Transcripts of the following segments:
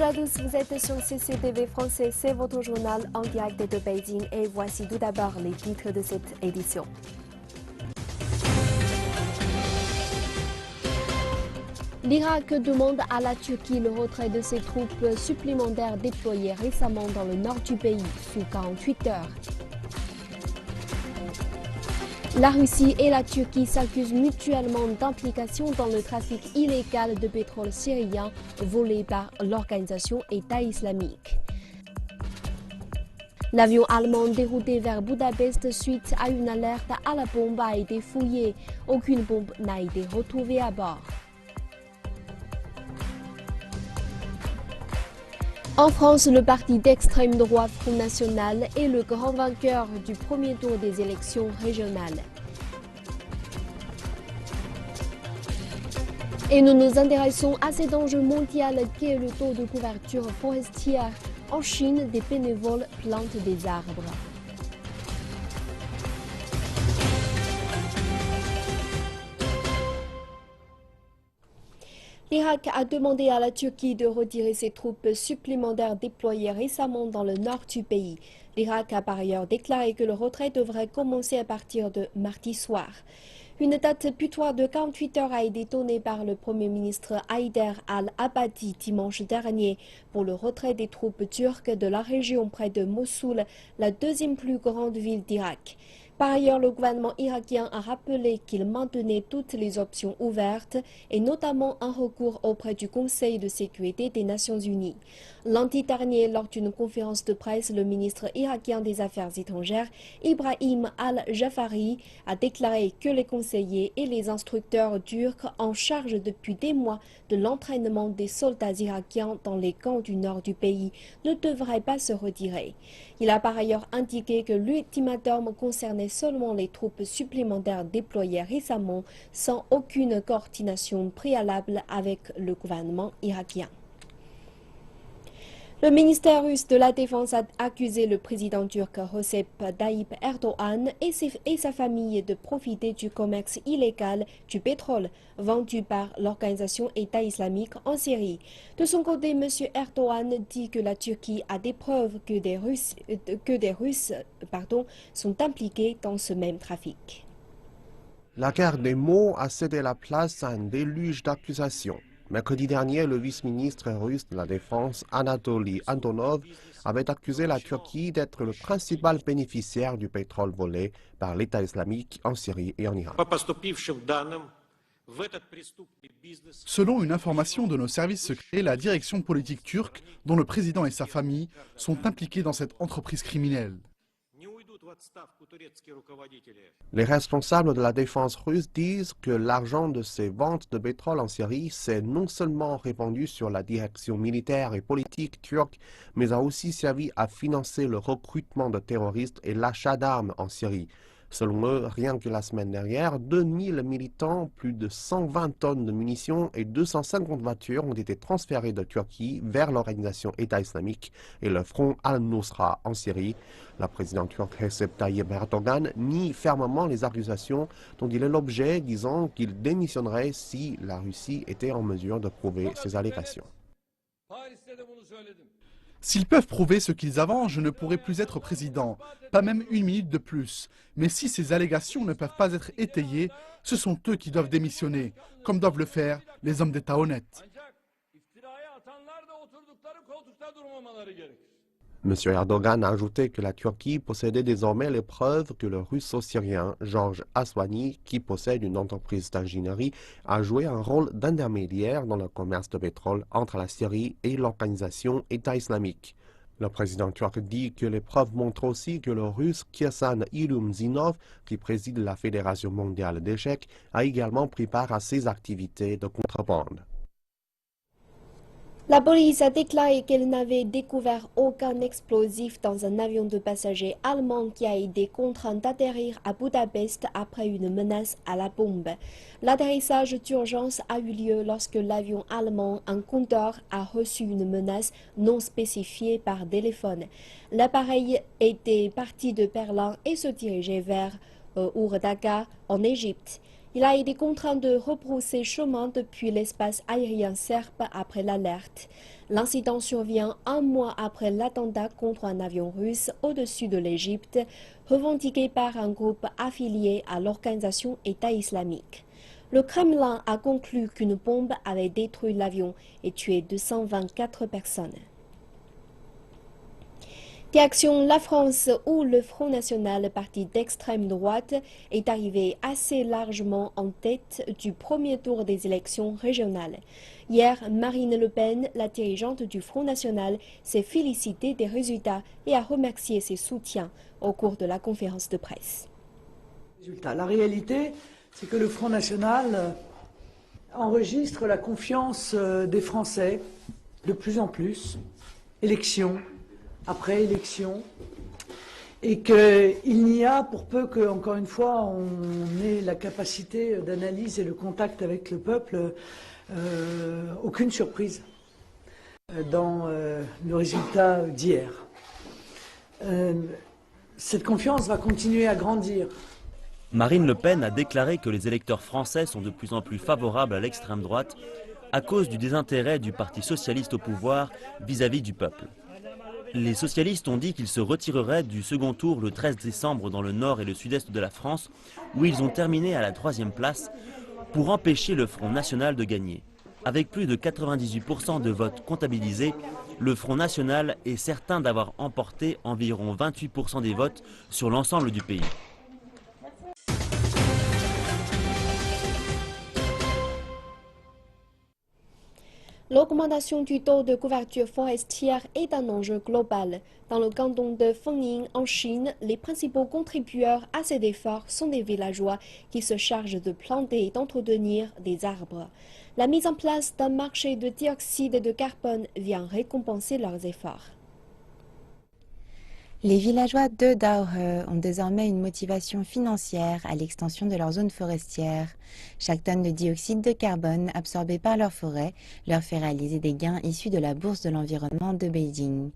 Bonjour à tous, vous êtes sur CCTV français, c'est votre journal en direct de Beijing et voici tout d'abord les titres de cette édition. L'Irak demande à la Turquie le retrait de ses troupes supplémentaires déployées récemment dans le nord du pays, sous 48 heures. La Russie et la Turquie s'accusent mutuellement d'implication dans le trafic illégal de pétrole syrien volé par l'organisation État islamique. L'avion allemand dérouté vers Budapest suite à une alerte à la bombe a été fouillé. Aucune bombe n'a été retrouvée à bord. En France, le parti d'extrême droite Front National est le grand vainqueur du premier tour des élections régionales. Et nous nous intéressons à cet enjeu mondial qui est le taux de couverture forestière. En Chine, des bénévoles plantent des arbres. L'Irak a demandé à la Turquie de retirer ses troupes supplémentaires déployées récemment dans le nord du pays. L'Irak a par ailleurs déclaré que le retrait devrait commencer à partir de mardi soir. Une date butoir de 48 heures a été donnée par le Premier ministre Haïder al-Abadi dimanche dernier pour le retrait des troupes turques de la région près de Mossoul, la deuxième plus grande ville d'Irak. Par ailleurs, le gouvernement irakien a rappelé qu'il maintenait toutes les options ouvertes et notamment un recours auprès du Conseil de sécurité des Nations Unies. Lundi dernier, lors d'une conférence de presse, le ministre irakien des Affaires étrangères, Ibrahim al-Jafari, a déclaré que les conseillers et les instructeurs turcs en charge depuis des mois de l'entraînement des soldats irakiens dans les camps du nord du pays ne devraient pas se retirer. Il a par ailleurs indiqué que l'ultimatum concernait seulement les troupes supplémentaires déployées récemment sans aucune coordination préalable avec le gouvernement irakien. Le ministère russe de la Défense a accusé le président turc Recep Tayyip Erdogan et sa famille de profiter du commerce illégal du pétrole vendu par l'organisation État islamique en Syrie. De son côté, M. Erdogan dit que la Turquie a des preuves que des Russes sont impliqués dans ce même trafic. La guerre des mots a cédé la place à un déluge d'accusations. Mercredi dernier, le vice-ministre russe de la Défense, Anatoly Antonov, avait accusé la Turquie d'être le principal bénéficiaire du pétrole volé par l'État islamique en Syrie et en Irak. Selon une information de nos services secrets, la direction politique turque, dont le président et sa famille, sont impliqués dans cette entreprise criminelle. Les responsables de la défense russe disent que l'argent de ces ventes de pétrole en Syrie s'est non seulement répandu sur la direction militaire et politique turque, mais a aussi servi à financer le recrutement de terroristes et l'achat d'armes en Syrie. Selon eux, rien que la semaine dernière, 2000 militants, plus de 120 tonnes de munitions et 250 voitures ont été transférées de Turquie vers l'organisation État islamique et le front Al-Nusra en Syrie. La présidente turque Recep Tayyip Erdogan nie fermement les accusations dont il est l'objet, disant qu'il démissionnerait si la Russie était en mesure de prouver ces allégations. S'ils peuvent prouver ce qu'ils avancent, je ne pourrai plus être président, pas même une minute de plus. Mais si ces allégations ne peuvent pas être étayées, ce sont eux qui doivent démissionner, comme doivent le faire les hommes d'État honnêtes. M. Erdogan a ajouté que la Turquie possédait désormais les preuves que le russo-syrien Georges Aswani, qui possède une entreprise d'ingénierie, a joué un rôle d'intermédiaire dans le commerce de pétrole entre la Syrie et l'organisation État islamique. Le président turc dit que les preuves montrent aussi que le russe Kirsan Ilumzinov, qui préside la Fédération mondiale d'échecs, a également pris part à ces activités de contrebande. La police a déclaré qu'elle n'avait découvert aucun explosif dans un avion de passagers allemand qui a été contraint d'atterrir à Budapest après une menace à la bombe. L'atterrissage d'urgence a eu lieu lorsque l'avion allemand, un Condor, a reçu une menace non spécifiée par téléphone. L'appareil était parti de Berlin et se dirigeait vers Hurghada en Égypte. Il a été contraint de rebrousser chemin depuis l'espace aérien serbe après l'alerte. L'incident survient un mois après l'attentat contre un avion russe au-dessus de l'Égypte, revendiqué par un groupe affilié à l'organisation État islamique. Le Kremlin a conclu qu'une bombe avait détruit l'avion et tué 224 personnes. Direction la France, où le Front National, parti d'extrême droite, est arrivé assez largement en tête du premier tour des élections régionales. Hier, Marine Le Pen, la dirigeante du Front National, s'est félicitée des résultats et a remercié ses soutiens au cours de la conférence de presse. La réalité, c'est que le Front National enregistre la confiance des Français de plus en plus, élection après élection, et qu'il n'y a, pour peu que, encore une fois, on ait la capacité d'analyse et le contact avec le peuple, aucune surprise dans le résultat d'hier. Cette confiance va continuer à grandir. Marine Le Pen a déclaré que les électeurs français sont de plus en plus favorables à l'extrême droite à cause du désintérêt du Parti socialiste au pouvoir vis-à-vis du peuple. Les socialistes ont dit qu'ils se retireraient du second tour le 13 décembre dans le nord et le sud-est de la France, où ils ont terminé à la 3e place, pour empêcher le Front National de gagner. Avec plus de 98% de votes comptabilisés, le Front National est certain d'avoir emporté environ 28% des votes sur l'ensemble du pays. L'augmentation du taux de couverture forestière est un enjeu global. Dans le canton de Fengying, en Chine, les principaux contributeurs à cet effort sont des villageois qui se chargent de planter et d'entretenir des arbres. La mise en place d'un marché de dioxyde de carbone vient récompenser leurs efforts. Les villageois de Daohe ont désormais une motivation financière à l'extension de leur zone forestière. Chaque tonne de dioxyde de carbone absorbée par leur forêt leur fait réaliser des gains issus de la bourse de l'environnement de Beijing.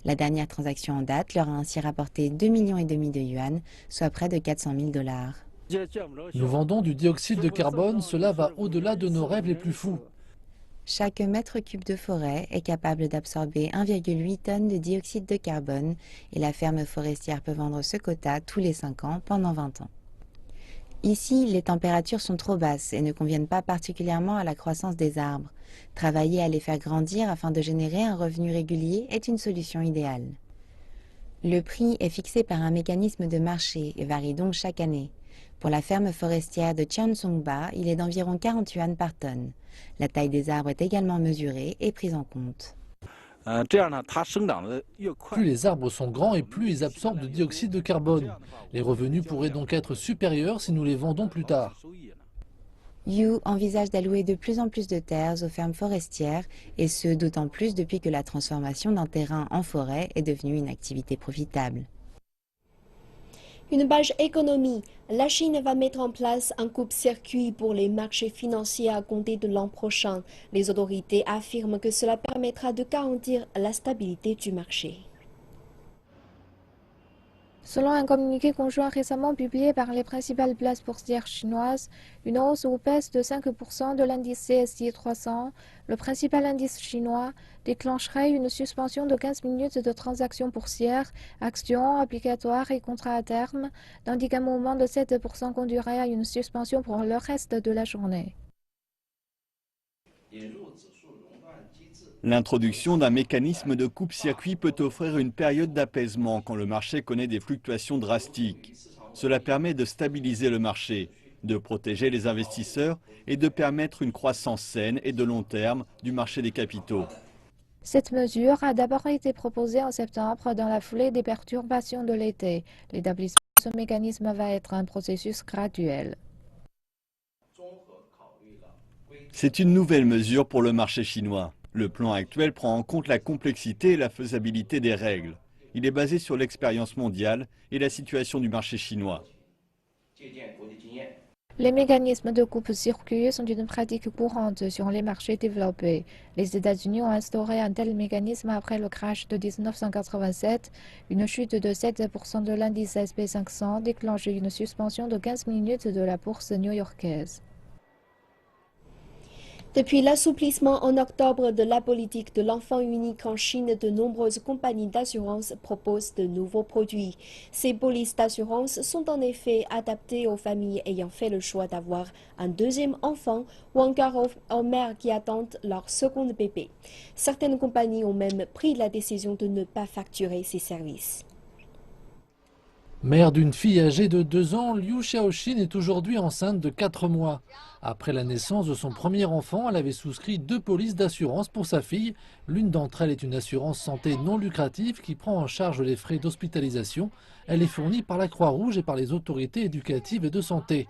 La dernière transaction en date leur a ainsi rapporté 2,5 millions de yuan, soit près de 400 000 $. Nous vendons du dioxyde de carbone, cela va au-delà de nos rêves les plus fous. Chaque mètre cube de forêt est capable d'absorber 1,8 tonnes de dioxyde de carbone et la ferme forestière peut vendre ce quota tous les 5 ans pendant 20 ans. Ici, les températures sont trop basses et ne conviennent pas particulièrement à la croissance des arbres. Travailler à les faire grandir afin de générer un revenu régulier est une solution idéale. Le prix est fixé par un mécanisme de marché et varie donc chaque année. Pour la ferme forestière de Tiansongba, il est d'environ 40 yuan par tonne. La taille des arbres est également mesurée et prise en compte. Plus les arbres sont grands et plus ils absorbent de dioxyde de carbone. Les revenus pourraient donc être supérieurs si nous les vendons plus tard. Yu envisage d'allouer de plus en plus de terres aux fermes forestières, et ce d'autant plus depuis que la transformation d'un terrain en forêt est devenue une activité profitable. Une page économie. La Chine va mettre en place un coupe-circuit pour les marchés financiers à compter de l'an prochain. Les autorités affirment que cela permettra de garantir la stabilité du marché. Selon un communiqué conjoint récemment publié par les principales places boursières chinoises, une hausse ou baisse de 5% de l'indice CSI 300, le principal indice chinois, déclencherait une suspension de 15 minutes de transactions boursières, actions, obligatoires et contrats à terme, tandis qu'un mouvement de 7% conduirait à une suspension pour le reste de la journée. L'introduction d'un mécanisme de coupe-circuit peut offrir une période d'apaisement quand le marché connaît des fluctuations drastiques. Cela permet de stabiliser le marché, de protéger les investisseurs et de permettre une croissance saine et de long terme du marché des capitaux. Cette mesure a d'abord été proposée en septembre dans la foulée des perturbations de l'été. L'établissement de ce mécanisme va être un processus graduel. C'est une nouvelle mesure pour le marché chinois. Le plan actuel prend en compte la complexité et la faisabilité des règles. Il est basé sur l'expérience mondiale et la situation du marché chinois. Les mécanismes de coupe-circuit sont une pratique courante sur les marchés développés. Les États-Unis ont instauré un tel mécanisme après le crash de 1987. Une chute de 7% de l'indice SP500 déclenche une suspension de 15 minutes de la bourse new-yorkaise. Depuis l'assouplissement en octobre de la politique de l'enfant unique en Chine, de nombreuses compagnies d'assurance proposent de nouveaux produits. Ces polices d'assurance sont en effet adaptées aux familles ayant fait le choix d'avoir un deuxième enfant ou encore aux mères qui attendent leur second bébé. Certaines compagnies ont même pris la décision de ne pas facturer ces services. Mère d'une fille âgée de 2 ans, Liu Xiaoxin est aujourd'hui enceinte de 4 mois. Après la naissance de son premier enfant, elle avait souscrit 2 polices d'assurance pour sa fille. L'une d'entre elles est une assurance santé non lucrative qui prend en charge les frais d'hospitalisation. Elle est fournie par la Croix-Rouge et par les autorités éducatives et de santé.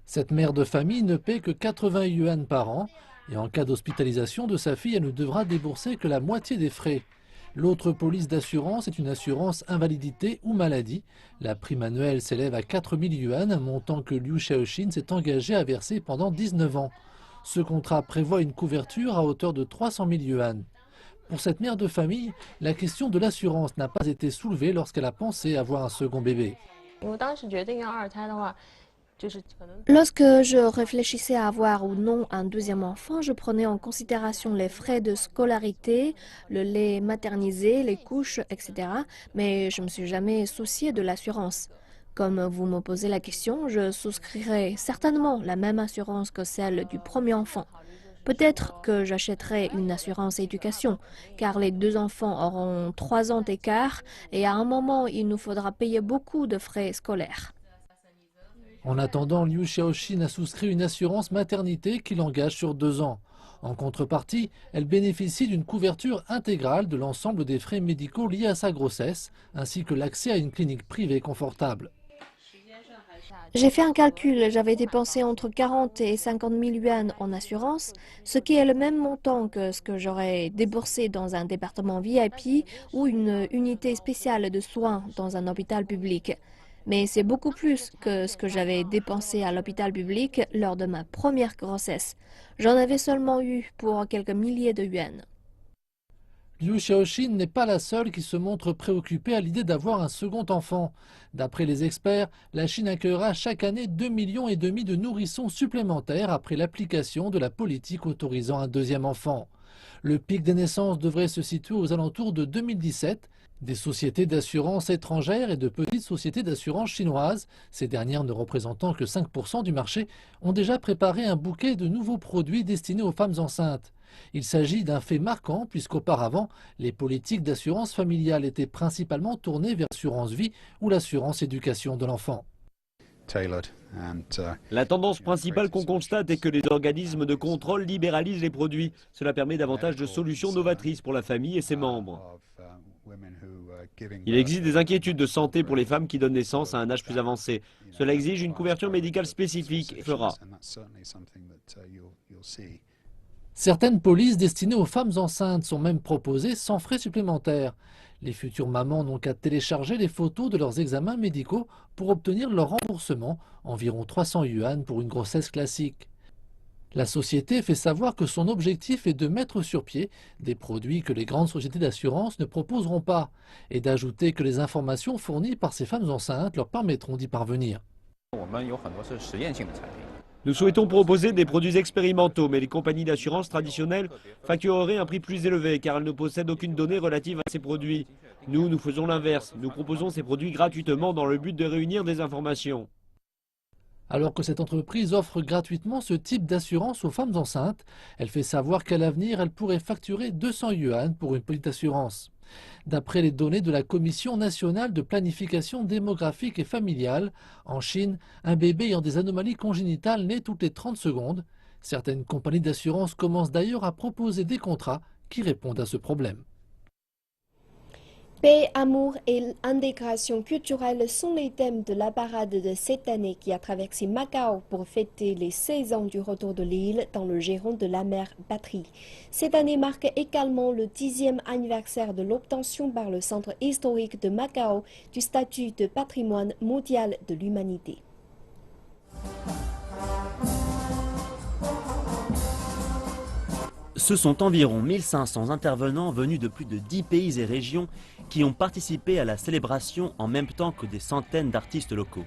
Cette mère de famille ne paie que 80 yuan par an et en cas d'hospitalisation de sa fille, elle ne devra débourser que la moitié des frais. L'autre police d'assurance est une assurance invalidité ou maladie. La prime annuelle s'élève à 4 000 yuan, un montant que Liu Xiaoxin s'est engagé à verser pendant 19 ans. Ce contrat prévoit une couverture à hauteur de 300 000 yuan. Pour cette mère de famille, la question de l'assurance n'a pas été soulevée lorsqu'elle a pensé avoir un second bébé. Lorsque je réfléchissais à avoir ou non un deuxième enfant, je prenais en considération les frais de scolarité, le lait maternisé, les couches, etc. Mais je ne me suis jamais souciée de l'assurance. Comme vous me posez la question, je souscrirai certainement la même assurance que celle du premier enfant. Peut-être que j'achèterai une assurance éducation, car les 2 enfants auront 3 ans d'écart et à un moment, il nous faudra payer beaucoup de frais scolaires. En attendant, Liu Xiaoxin a souscrit une assurance maternité qui l'engage sur 2 ans. En contrepartie, elle bénéficie d'une couverture intégrale de l'ensemble des frais médicaux liés à sa grossesse, ainsi que l'accès à une clinique privée confortable. J'ai fait un calcul, j'avais dépensé entre 40 et 50 000 yuan en assurance, ce qui est le même montant que ce que j'aurais déboursé dans un département VIP ou une unité spéciale de soins dans un hôpital public. Mais c'est beaucoup plus que ce que j'avais dépensé à l'hôpital public lors de ma première grossesse. J'en avais seulement eu pour quelques milliers de yuan. Liu Xiaoxin n'est pas la seule qui se montre préoccupée à l'idée d'avoir un second enfant. D'après les experts, la Chine accueillera chaque année 2,5 millions de nourrissons supplémentaires après l'application de la politique autorisant un deuxième enfant. Le pic des naissances devrait se situer aux alentours de 2017. Des sociétés d'assurance étrangères et de petites sociétés d'assurance chinoises, ces dernières ne représentant que 5% du marché, ont déjà préparé un bouquet de nouveaux produits destinés aux femmes enceintes. Il s'agit d'un fait marquant puisqu'auparavant, les politiques d'assurance familiale étaient principalement tournées vers l'assurance vie ou l'assurance éducation de l'enfant. La tendance principale qu'on constate est que les organismes de contrôle libéralisent les produits. Cela permet davantage de solutions novatrices pour la famille et ses membres. Il existe des inquiétudes de santé pour les femmes qui donnent naissance à un âge plus avancé. Cela exige une couverture médicale spécifique et fera. Certaines polices destinées aux femmes enceintes sont même proposées sans frais supplémentaires. Les futures mamans n'ont qu'à télécharger les photos de leurs examens médicaux pour obtenir leur remboursement, environ 300 yuan pour une grossesse classique. La société fait savoir que son objectif est de mettre sur pied des produits que les grandes sociétés d'assurance ne proposeront pas et d'ajouter que les informations fournies par ces femmes enceintes leur permettront d'y parvenir. Nous souhaitons proposer des produits expérimentaux, mais les compagnies d'assurance traditionnelles factureraient un prix plus élevé car elles ne possèdent aucune donnée relative à ces produits. Nous faisons l'inverse. Nous proposons ces produits gratuitement dans le but de réunir des informations. Alors que cette entreprise offre gratuitement ce type d'assurance aux femmes enceintes, elle fait savoir qu'à l'avenir, elle pourrait facturer 200 yuan pour une petite assurance. D'après les données de la Commission nationale de planification démographique et familiale, en Chine, un bébé ayant des anomalies congénitales naît toutes les 30 secondes. Certaines compagnies d'assurance commencent d'ailleurs à proposer des contrats qui répondent à ce problème. Paix, amour et intégration culturelle sont les thèmes de la parade de cette année qui a traversé Macao pour fêter les 16 ans du retour de l'île dans le giron de la mer Battery. Cette année marque également le 10e anniversaire de l'obtention par le Centre historique de Macao du statut de patrimoine mondial de l'humanité. Ce sont environ 1500 intervenants venus de plus de 10 pays et régions qui ont participé à la célébration en même temps que des centaines d'artistes locaux.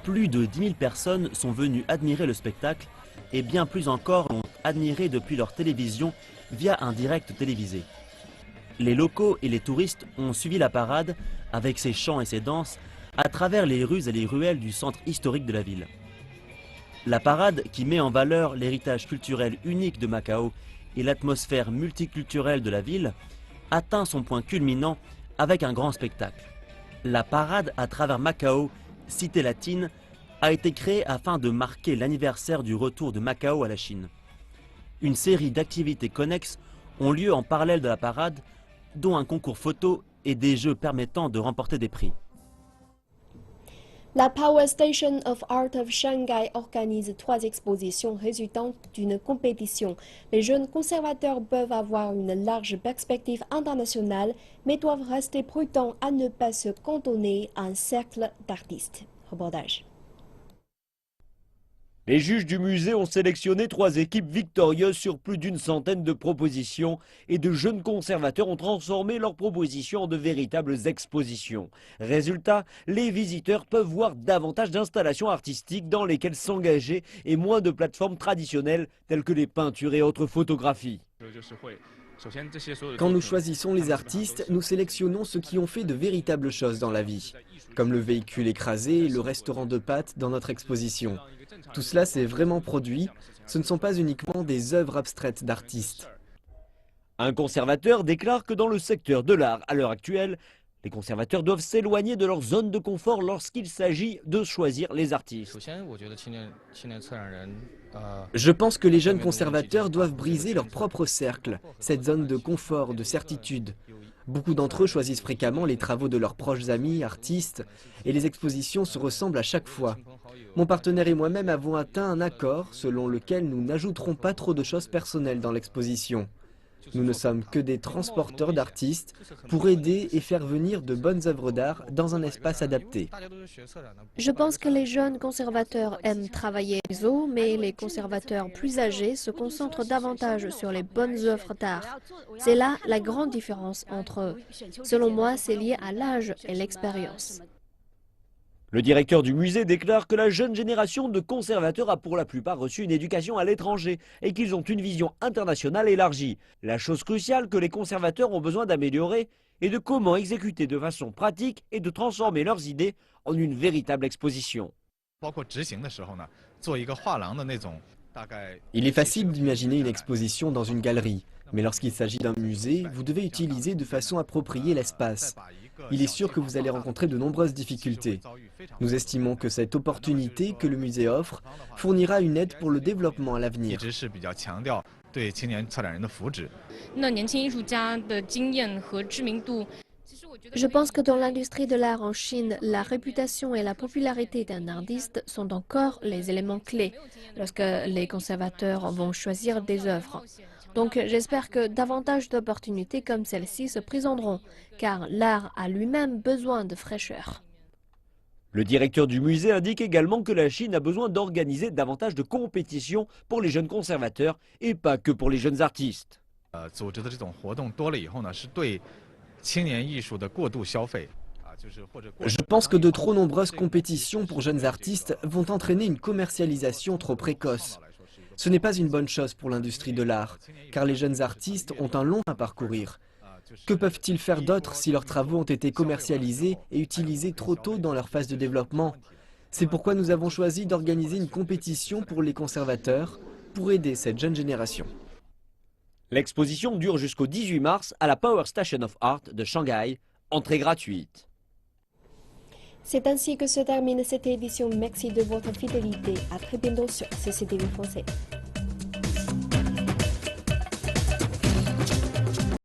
Plus de 10 000 personnes sont venues admirer le spectacle et bien plus encore l'ont admiré depuis leur télévision via un direct télévisé. Les locaux et les touristes ont suivi la parade avec ses chants et ses danses à travers les rues et les ruelles du centre historique de la ville. La parade, qui met en valeur l'héritage culturel unique de Macao et l'atmosphère multiculturelle de la ville, atteint son point culminant avec un grand spectacle. La parade à travers Macao, cité latine, a été créée afin de marquer l'anniversaire du retour de Macao à la Chine. Une série d'activités connexes ont lieu en parallèle de la parade, dont un concours photo et des jeux permettant de remporter des prix. La Power Station of Art of Shanghai organise 3 expositions résultant d'une compétition. Les jeunes conservateurs peuvent avoir une large perspective internationale, mais doivent rester prudents à ne pas se cantonner à un cercle d'artistes. Reportage. Les juges du musée ont sélectionné 3 équipes victorieuses sur plus d'une centaine de propositions et de jeunes conservateurs ont transformé leurs propositions en de véritables expositions. Résultat, les visiteurs peuvent voir davantage d'installations artistiques dans lesquelles s'engager et moins de plateformes traditionnelles telles que les peintures et autres photographies. Quand nous choisissons les artistes, nous sélectionnons ceux qui ont fait de véritables choses dans la vie, comme le véhicule écrasé et le restaurant de pâtes dans notre exposition. Tout cela s'est vraiment produit, ce ne sont pas uniquement des œuvres abstraites d'artistes. Un conservateur déclare que dans le secteur de l'art, à l'heure actuelle, les conservateurs doivent s'éloigner de leur zone de confort lorsqu'il s'agit de choisir les artistes. Je pense que les jeunes conservateurs doivent briser leur propre cercle, cette zone de confort, de certitude. Beaucoup d'entre eux choisissent fréquemment les travaux de leurs proches amis, artistes, et les expositions se ressemblent à chaque fois. Mon partenaire et moi-même avons atteint un accord selon lequel nous n'ajouterons pas trop de choses personnelles dans l'exposition. Nous ne sommes que des transporteurs d'artistes pour aider et faire venir de bonnes œuvres d'art dans un espace adapté. Je pense que les jeunes conservateurs aiment travailler les eaux, mais les conservateurs plus âgés se concentrent davantage sur les bonnes œuvres d'art. C'est là la grande différence entre eux. Selon moi, c'est lié à l'âge et l'expérience. Le directeur du musée déclare que la jeune génération de conservateurs a pour la plupart reçu une éducation à l'étranger et qu'ils ont une vision internationale élargie. La chose cruciale que les conservateurs ont besoin d'améliorer est de comment exécuter de façon pratique et de transformer leurs idées en une véritable exposition. Il est facile d'imaginer une exposition dans une galerie, mais lorsqu'il s'agit d'un musée, vous devez utiliser de façon appropriée l'espace. Il est sûr que vous allez rencontrer de nombreuses difficultés. Nous estimons que cette opportunité que le musée offre fournira une aide pour le développement à l'avenir. Je pense que dans l'industrie de l'art en Chine, la réputation et la popularité d'un artiste sont encore les éléments clés lorsque les conservateurs vont choisir des œuvres. Donc j'espère que davantage d'opportunités comme celle-ci se présenteront, car l'art a lui-même besoin de fraîcheur. Le directeur du musée indique également que la Chine a besoin d'organiser davantage de compétitions pour les jeunes conservateurs et pas que pour les jeunes artistes. Je pense que de trop nombreuses compétitions pour jeunes artistes vont entraîner une commercialisation trop précoce. Ce n'est pas une bonne chose pour l'industrie de l'art, car les jeunes artistes ont un long à parcourir. Que peuvent-ils faire d'autre si leurs travaux ont été commercialisés et utilisés trop tôt dans leur phase de développement? C'est pourquoi nous avons choisi d'organiser une compétition pour les conservateurs, pour aider cette jeune génération. L'exposition dure jusqu'au 18 mars à la Power Station of Art de Shanghai, entrée gratuite. C'est ainsi que se termine cette édition. Merci de votre fidélité. À très bientôt sur CCTV Français.